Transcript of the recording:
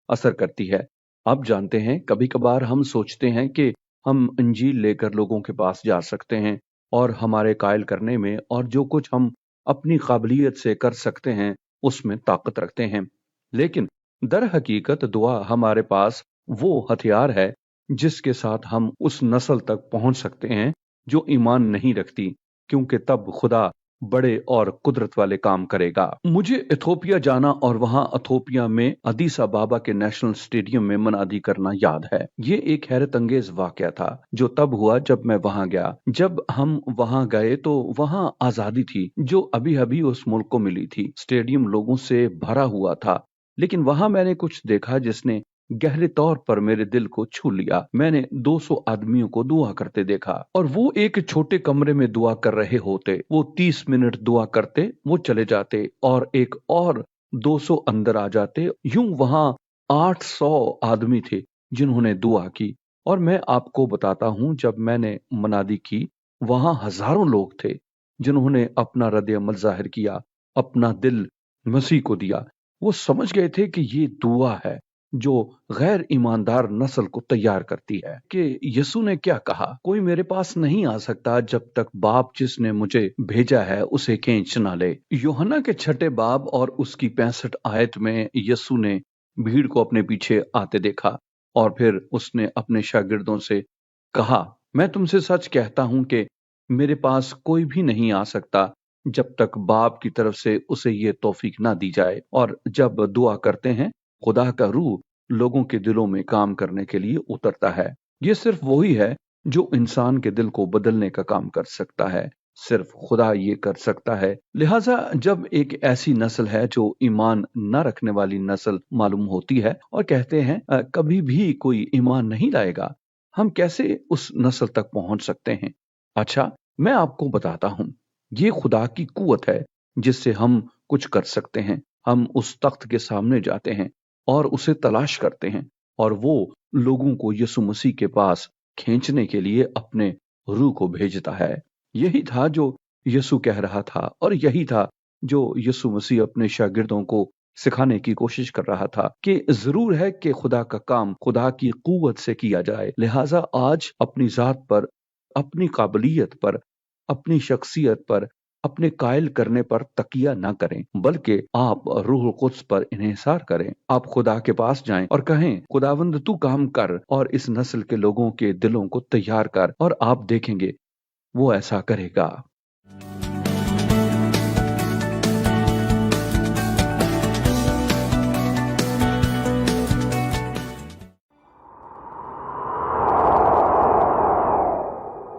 असर करती है। आप जानते हैं, कभी कभार हम सोचते हैं कि हम इंजील लेकर लोगों के पास जा सकते हैं और हमारे कायल करने में और जो कुछ हम अपनी काबिलियत से कर सकते हैं उसमें ताकत रखते हैं। लेकिन दर हकीकत दुआ हमारे पास वो हथियार है जिसके साथ हम उस नस्ल तक पहुंच सकते हैं जो ईमान नहीं रखती, क्योंकि तब खुदा बड़े और कुदरत वाले काम करेगा। मुझे इथोपिया जाना और वहां इथोपिया में अदीस अबाबा के नेशनल स्टेडियम में मनादी करना याद है। ये एक हैरत अंगेज वाकया था जो तब हुआ जब मैं वहां गया। जब हम वहां गए तो वहां आजादी थी जो अभी अभी उस मुल्क को मिली थी। स्टेडियम लोगों से भरा हुआ था, लेकिन वहां मैंने कुछ देखा जिसने गहरे तौर पर मेरे दिल को छू लिया। मैंने 200 आदमियों को दुआ करते देखा और वो एक छोटे कमरे में दुआ कर रहे होते। वो 30 मिनट दुआ करते, वो चले जाते और एक और 200 अंदर आ जाते। यूं वहां 800 आदमी थे जिन्होंने दुआ की। और मैं आपको बताता हूं, जब मैंने मनादी की वहां हजारों लोग थे जिन्होंने अपना रद्द अमल जाहिर किया, अपना दिल मसीह को दिया। वो समझ गए थे कि ये दुआ है जो गैर ईमानदार नस्ल को तैयार करती है। कि यीशु ने क्या कहा, कोई मेरे पास नहीं आ सकता जब तक बाप जिसने मुझे भेजा है उसे खींच ना ले। यूहन्ना के 6 बाब और उसकी 65 आयत में यीशु ने भीड़ को अपने पीछे आते देखा और फिर उसने अपने शागिर्दों से कहा, मैं तुमसे सच कहता हूं कि मेरे पास कोई भी नहीं आ सकता जब तक बाप की तरफ से उसे ये तौफीक ना दी जाए। और जब दुआ करते हैं, खुदा का रूह लोगों के दिलों में काम करने के लिए उतरता है। ये सिर्फ वही है जो इंसान के दिल को बदलने का काम कर सकता है। सिर्फ खुदा ये कर सकता है। लिहाजा जब एक ऐसी नस्ल है जो ईमान न रखने वाली नस्ल मालूम होती है और कहते हैं कभी भी कोई ईमान नहीं लाएगा, हम कैसे उस नस्ल तक पहुंच सकते हैं? अच्छा, मैं आपको बताता हूं। ये खुदा की कुवत है जिससे हम कुछ कर सकते हैं। हम उस तख्त के सामने जाते हैं और उसे तलाश करते हैं और वो लोगों को यीशु मसीह के पास खींचने के लिए अपने रूह को भेजता है। यही था जो यीशु कह रहा था और यही था जो यीशु मसीह अपने शागिर्दों को सिखाने की कोशिश कर रहा था कि जरूर है कि खुदा का काम खुदा की कुवत से किया जाए। लिहाजा आज अपनी जात पर, अपनी काबिलियत पर, अपनी शख्सियत पर, अपने कायल करने पर तकिया ना करें, बल्कि आप रूह कुद्स पर इन्हिसार करें। आप खुदा के पास जाएं और कहें, खुदावंद तू काम कर और इस नस्ल के लोगों के दिलों को तैयार कर, और आप देखेंगे वो ऐसा करेगा।